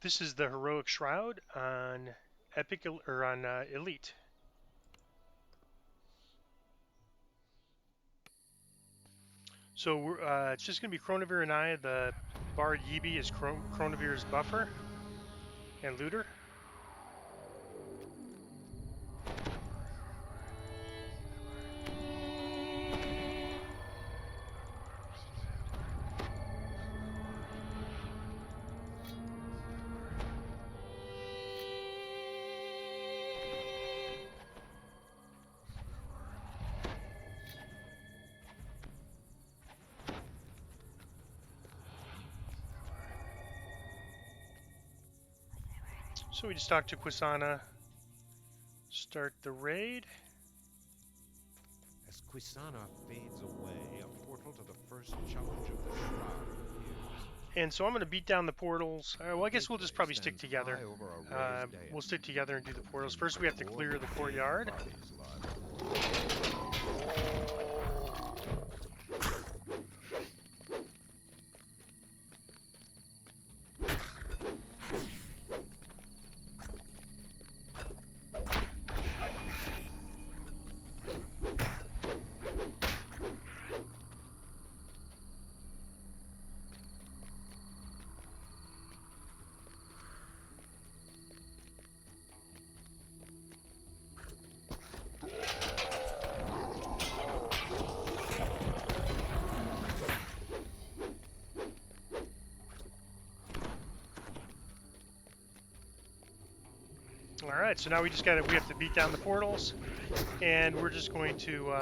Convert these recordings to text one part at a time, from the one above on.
This is the heroic Shroud on Epic or on Elite. So it's just going to be Chronivir and I. The Bard Yibi is Chronovir's buffer and looter. So we just talked to Quisana, start the raid. As Quisana fades away, a portal to the first challenge of the Shroud appears. And so I'm going to beat down the portals. Well, I guess we'll just probably stick together. We'll stick together and do the portals. First, we have to clear the courtyard. All right, so now we have to beat down the portals, and we're just going to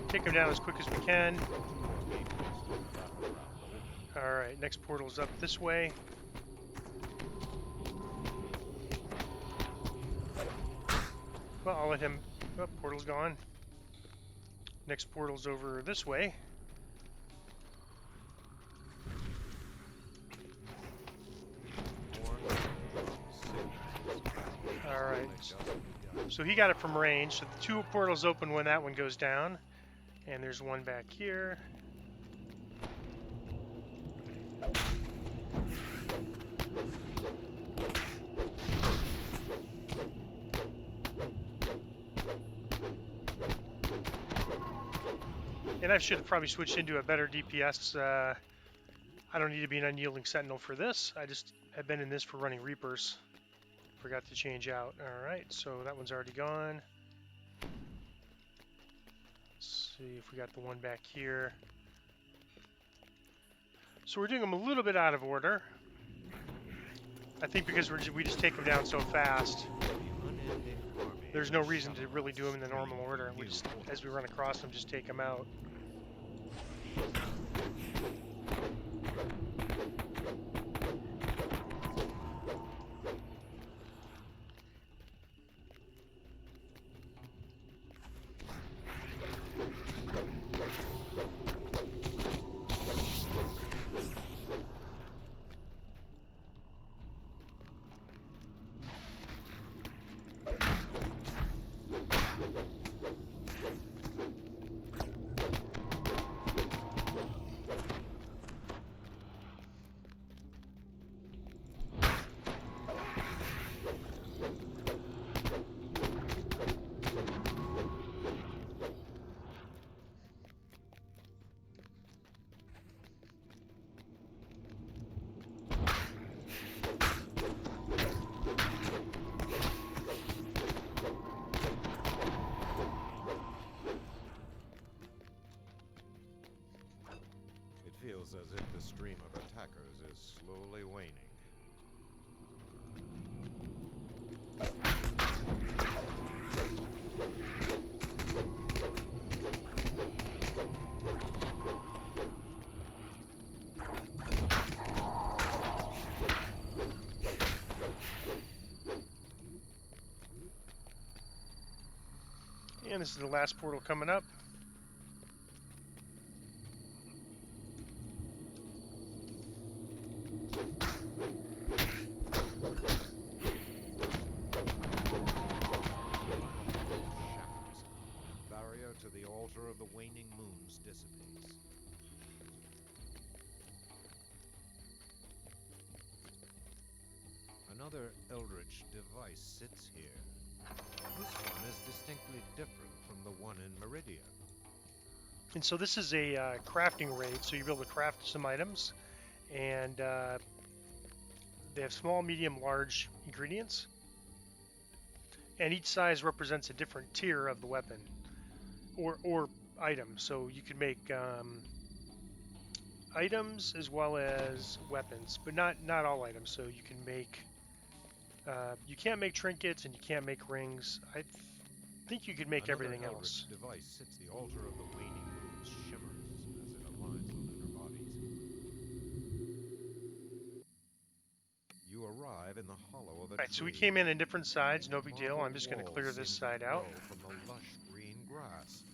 take them down as quick as we can. All right, next portal's up this way. Well, I'll let him. Oh, portal's gone. Next portal's over this way. All right. So he got it from range. So the two portals open when that one goes down. And there's one back here. And I should have probably switched into a better DPS. I don't need to be an unyielding sentinel for this. I just have been in this for running Reapers. Forgot to change out. All right, so that one's already gone. Let's see if we got the one back here. So we're doing them a little bit out of order. I think because we just take them down so fast. There's no reason to really do them in the normal order. We just, as we run across them, just take them out. Feels as if the stream of attackers is slowly waning. And this is the last portal coming up. To the altar of the waning moons dissipates. Another eldritch device sits here. This one is distinctly different from the one in Meridia. And so this is a crafting raid, so you'll be able to craft some items, and they have small, medium, large ingredients, and each size represents a different tier of the weapon or item. So you can make items as well as weapons, but not all items. So you can make you can't make trinkets and you can't make rings. I think you could make everything else. Device sits the altar of the waning moon shimmers as it aligns the lunar bodies. You arrive in the hollow of a Right, so we tree. came in different sides, no big deal. Marble I'm just going to clear walls this seem to side out. grow from the lush green grass.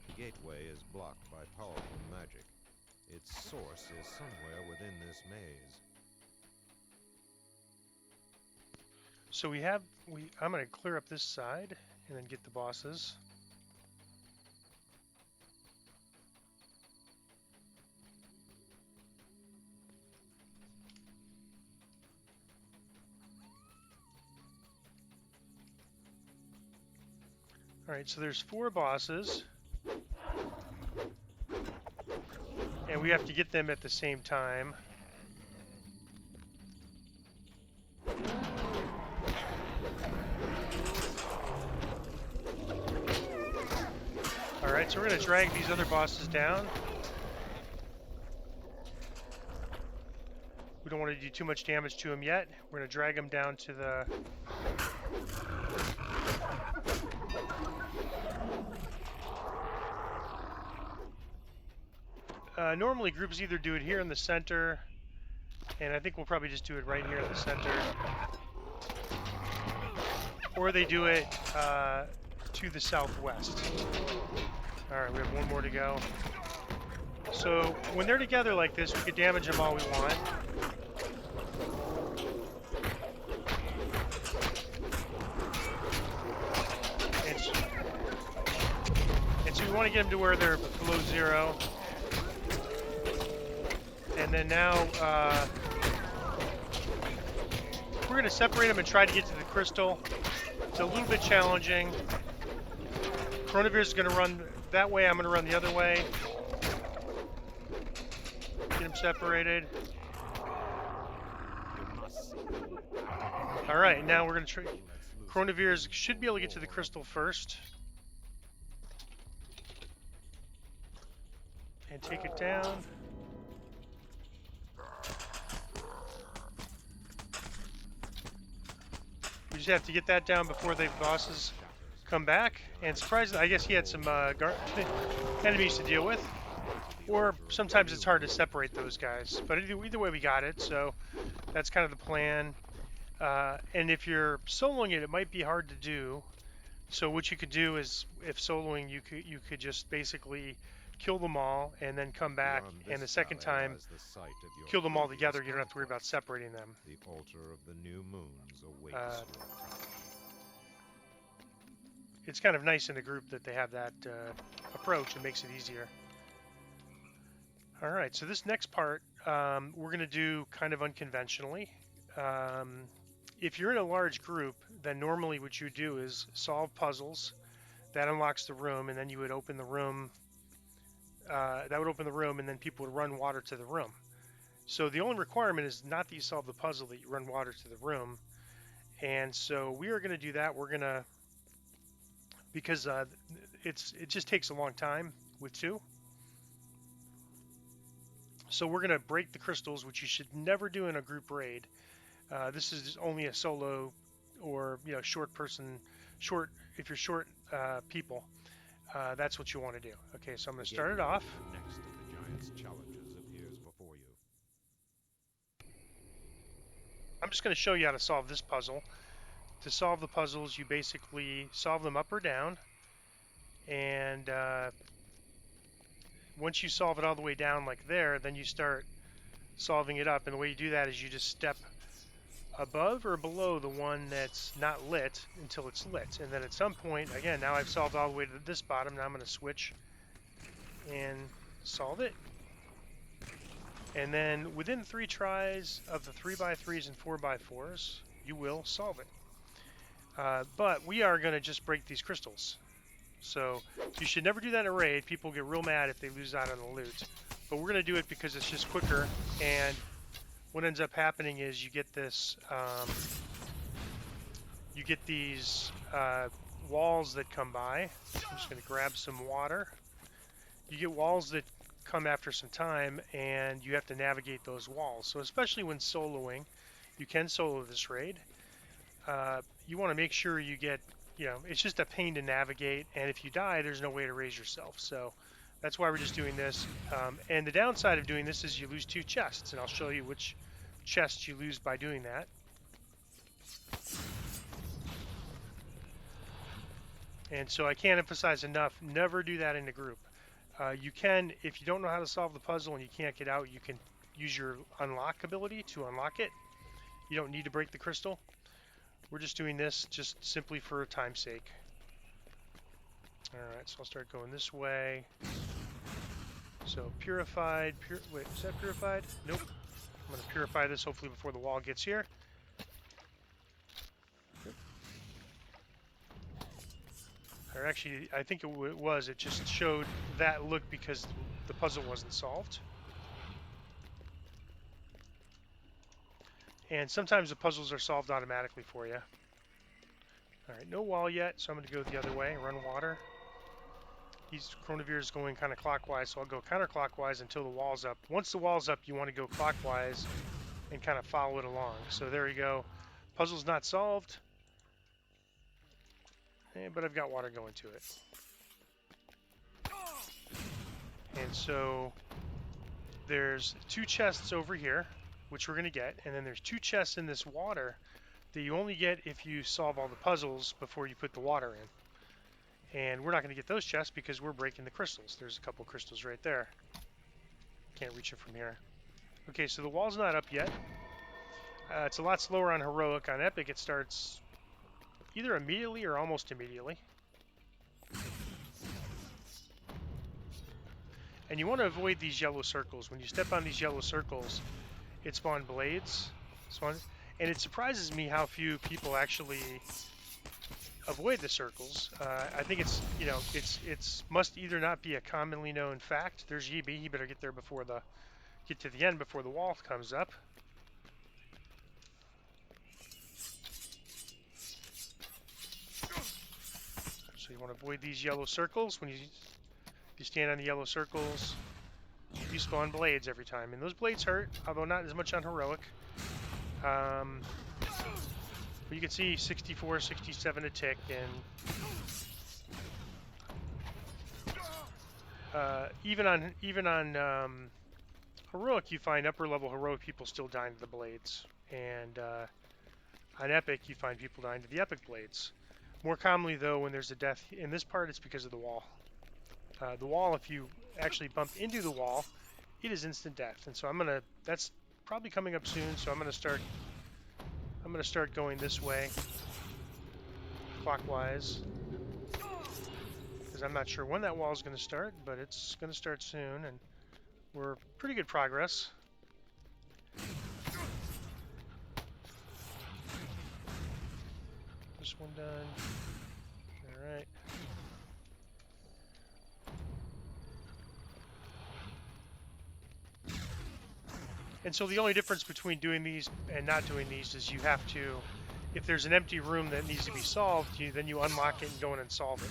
The gateway is blocked by powerful magic. Its source is somewhere within this maze. So I'm going to clear up this side and then get the bosses. Alright, so there's 4 bosses. And we have to get them at the same time. Alright, so we're going to drag these other bosses down. We don't want to do too much damage to them yet. We're going to drag them down to the... normally groups either do it here in the center, and I think we'll probably just do it right here in the center, or they do it to the southwest. Alright, we have one more to go. So when they're together like this, we can damage them all we want. And so we want to get them to where they're below 0. And then now we're going to separate them and try to get to the crystal. It's a little bit challenging. Coronavirus is going to run that way. I'm going to run the other way. Get them separated. All right, now we're going to try. Coronavirus should be able to get to the crystal first. And take it down. We just have to get that down before the bosses come back. And surprisingly, I guess he had some enemies to deal with. Or sometimes it's hard to separate those guys. But either way, we got it. So that's kind of the plan. And if you're soloing it, it might be hard to do. So what you could do is, if soloing, you could just basically kill them all and then come back, and the second time kill them all together. You don't have to worry about separating them. The altar of the new moons awaits your touch. It's kind of nice in a group that they have that approach. It makes it easier. All right, so this next part we're going to do kind of unconventionally. If you're in a large group, then normally what you do is solve puzzles. That unlocks the room, and then you would open the room. That would open the room, and then people would run water to the room. So the only requirement is not that you solve the puzzle, that you run water to the room. And so we are going to do that. We're going to, because it just takes a long time with 2. So we're going to break the crystals, which you should never do in a group raid. This is only a solo or short person, if you're short people. that's what you want to do. Okay, so I'm going to Begin. start it off. The next of the giant's challenges appears before you. I'm just going to show you how to solve this puzzle. To solve the puzzles, you basically solve them up or down, and once you solve it all the way down like there, then you start solving it up, and the way you do that is you just step above or below the one that's not lit until it's lit, and then at some point, again, now I've solved all the way to this bottom, now I'm going to switch and solve it, and then within 3 tries of the 3x3s and 4x4s, you will solve it. But we are going to just break these crystals. So you should never do that in a raid. People get real mad if they lose out on the loot. But we're going to do it because it's just quicker. And what ends up happening is you get this, you get these walls that come by. I'm just going to grab some water. You get walls that come after some time, and you have to navigate those walls. So especially when soloing, you can solo this raid. You want to make sure you get, it's just a pain to navigate, and if you die, there's no way to raise yourself. So that's why we're just doing this. And the downside of doing this is you lose 2 chests, and I'll show you which chests you lose by doing that. And so I can't emphasize enough, never do that in a group. You can, if you don't know how to solve the puzzle and you can't get out, you can use your unlock ability to unlock it. You don't need to break the crystal. We're just doing this just simply for time's sake. Alright, so I'll start going this way. So purified, wait, is that purified? Nope. I'm going to purify this hopefully before the wall gets here. Or actually, I think it just showed that look because the puzzle wasn't solved. And sometimes the puzzles are solved automatically for you. Alright, no wall yet, so I'm going to go the other way, run water. Chronivere is going kind of clockwise, so I'll go counterclockwise until the wall's up. Once the wall's up, you want to go clockwise and kind of follow it along. So there you go. Puzzle's not solved, but I've got water going to it. And so there's 2 chests over here, which we're going to get, and then there's 2 chests in this water that you only get if you solve all the puzzles before you put the water in. And we're not going to get those chests because we're breaking the crystals. There's a couple crystals right there. Can't reach them from here. Okay, so the wall's not up yet. It's a lot slower on Heroic. On Epic, it starts either immediately or almost immediately. And you want to avoid these yellow circles. When you step on these yellow circles, it spawn blades. And it surprises me how few people actually avoid the circles. I think it's, it's must either not be a commonly known fact. There's Yibi. He better get there before get to the end before the wall comes up. So you want to avoid these yellow circles. When you stand on the yellow circles, you spawn blades every time, and those blades hurt, although not as much on Heroic. But you can see 64, 67 a tick, and even on Heroic, you find upper level Heroic people still dying to the blades, and on Epic, you find people dying to the Epic blades. More commonly, though, when there's a death in this part, it's because of the wall. The wall, if you actually bump into the wall, it is instant death, and so that's probably coming up soon. So I'm gonna start going this way, clockwise, because I'm not sure when that wall is going to start, but it's going to start soon, and we're pretty good progress. This one done. All right. And so the only difference between doing these and not doing these is you have to, if there's an empty room that needs to be solved, then you unlock it and go in and solve it.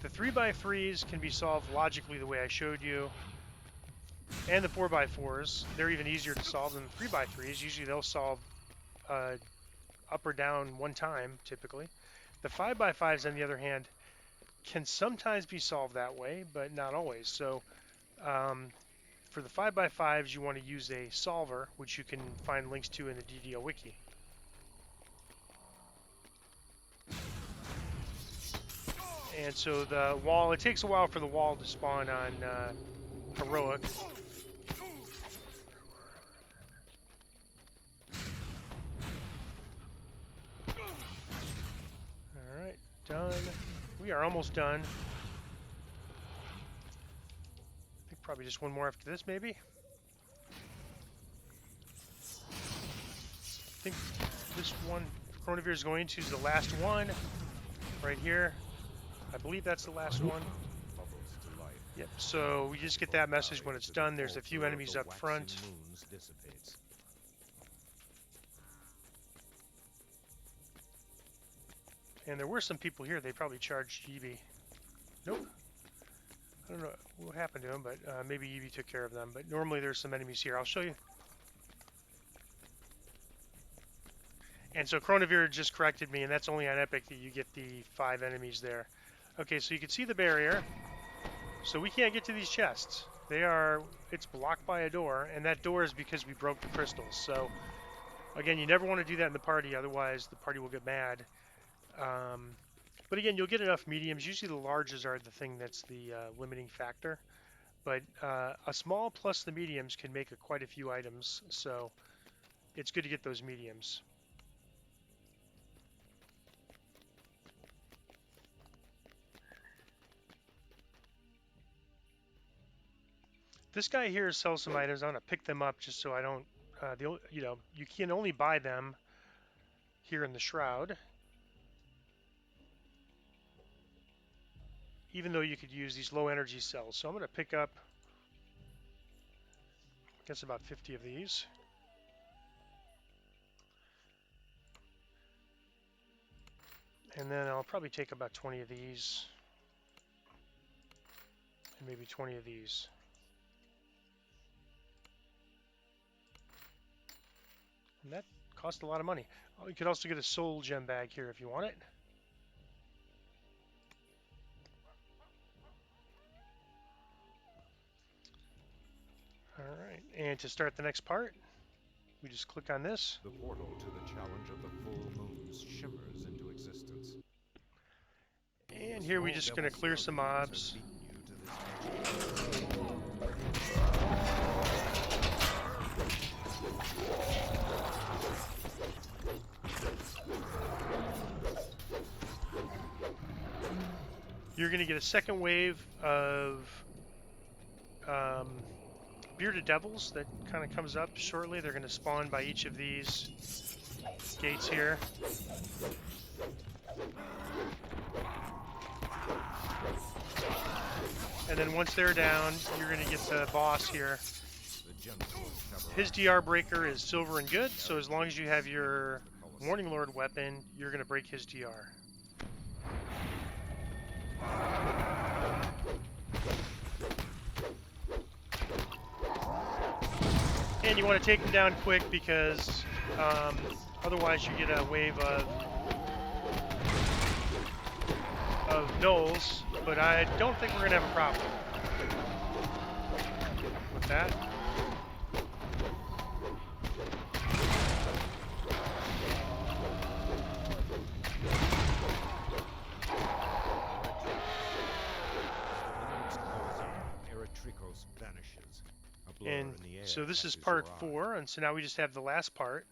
The 3x3s can be solved logically the way I showed you, and the 4x4s. They're even easier to solve than the 3x3s. Usually they'll solve up or down one time, typically. The 5x5s, on the other hand, can sometimes be solved that way, but not always. So for the 5x5s, you want to use a solver, which you can find links to in the DDO wiki. And so the wall, it takes a while for the wall to spawn on heroic. Alright, done. We are almost done. I think probably just one more after this, maybe. I think this one Chronovere is going to is the last one. Right here. I believe that's the last one. Yep, so we just get that message when it's done. There's a few enemies up front. And there were some people here. They probably charged Eevee. Nope. I don't know what happened to them, but maybe Eevee took care of them. But normally there's some enemies here. I'll show you. And so Chronovere just corrected me, and that's only on Epic that you get the 5 enemies there. Okay, so you can see the barrier. So we can't get to these chests. It's blocked by a door, and that door is because we broke the crystals. So, again, you never want to do that in the party, otherwise the party will get mad. But again, you'll get enough mediums. Usually the larges are the thing that's the limiting factor. But a small plus the mediums can make quite a few items, so it's good to get those mediums. This guy here sells some items. I'm gonna pick them up just so I don't. You can only buy them here in the Shroud, even though you could use these low energy cells. So I'm gonna pick up, I guess, about 50 of these. And then I'll probably take about 20 of these, and maybe 20 of these. And that cost a lot of money. Oh, you could also get a soul gem bag here if you want it. Alright, and to start the next part, we just click on this. The portal to the challenge of the full moons shimmers into existence. And here we're just going to clear some mobs. You're going to get a second wave of bearded devils that kind of comes up shortly. They're going to spawn by each of these gates here. And then once they're down, you're going to get the boss here. His DR breaker is silver and good, so as long as you have your Morning Lord weapon, you're going to break his DR. And you want to take them down quick because otherwise you get a wave of gnolls, but I don't think we're going to have a problem with that. And so this is part 4, and so now we just have the last part.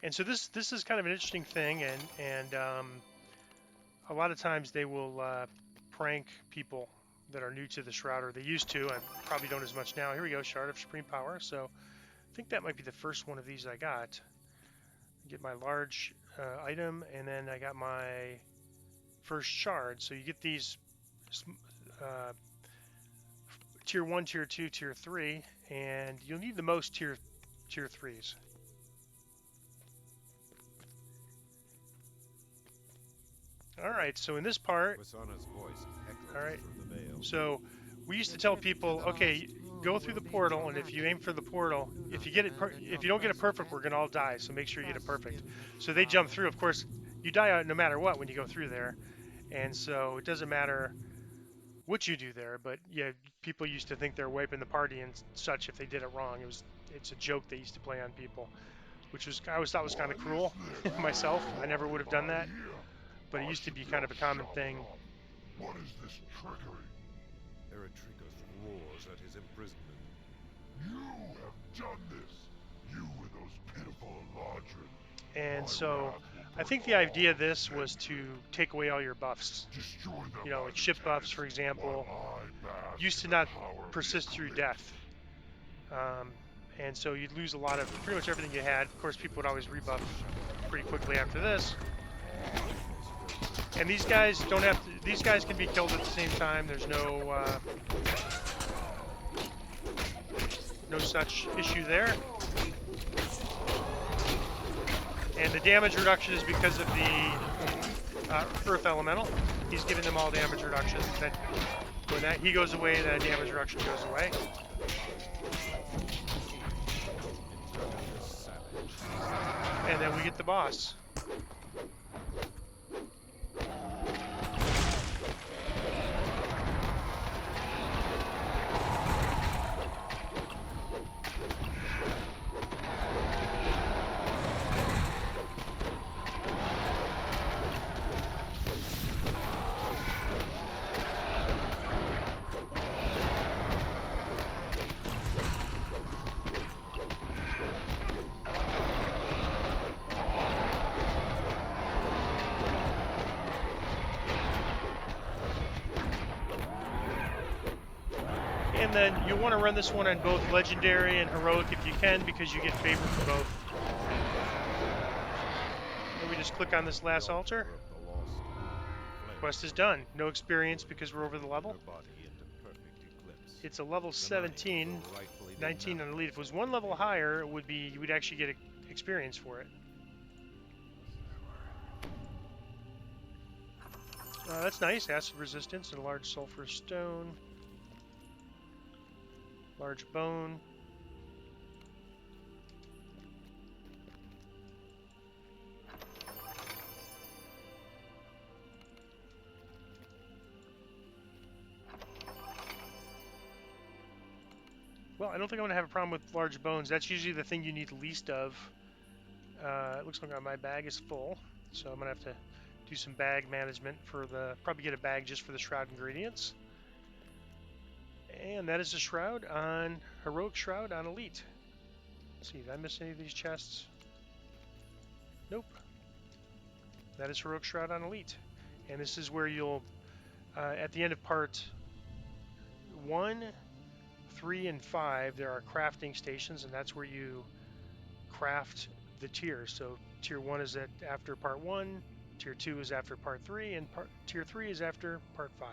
And so this is kind of an interesting thing, and a lot of times they will prank people that are new to the Shroud, or they used to. I probably don't as much now. Here we go, Shard of Supreme Power. So I think that might be the first one of these I got. Get my large item, and then I got my first shard. So you get these tier 1, tier 2, tier 3, and you'll need the most tier 3s. Alright, so in this part, alright, so we used to tell people, okay, go through the portal, and if you aim for the portal, if you get it, if you don't get it perfect, we're gonna all die. So make sure you get it perfect. So they jump through. Of course, you die out no matter what when you go through there, and so it doesn't matter what you do there. But yeah, people used to think they're wiping the party and such if they did it wrong. It's a joke they used to play on people, which was I always thought was kind of cruel myself. I never would have done that, but it used to be kind of a common thing. What is this trickery? Eretricus roars at his imprisonment. You have done this. You and those pitiful Eladrin. And so I think the idea of this was to take away all your buffs. Destroy them. You know, like ship buffs, for example, used to not persist through death. And so you'd lose a lot of pretty much everything you had. Of course, people would always rebuff pretty quickly after this. And these guys don't have to, these guys can be killed at the same time. There's no no such issue there. And the damage reduction is because of the Earth Elemental. He's giving them all damage reduction. That when that he goes away, that damage reduction goes away. And then we get the boss. And then you want to run this one on both Legendary and Heroic if you can, because you get favor for both. And we just click on this last altar. Quest is done. No experience because we're over the level. It's a level 17, 19 on Elite. If it was one level higher, it would be, you would actually get experience for it. That's nice. Acid resistance and a large sulfur stone. Large bone. Well, I don't think I'm going to have a problem with large bones. That's usually the thing you need least of. It looks like my bag is full, so I'm going to have to do some bag management for the... Probably get a bag just for the Shroud ingredients. And that is a Shroud on... Heroic Shroud on Elite. Let's see, did I miss any of these chests? Nope. That is Heroic Shroud on Elite. And this is where you'll... at the end of part 1, 3, and 5, there are crafting stations, and that's where you craft the tiers. So tier 1 is after part 1, tier 2 is after part 3, and tier 3 is after part 5.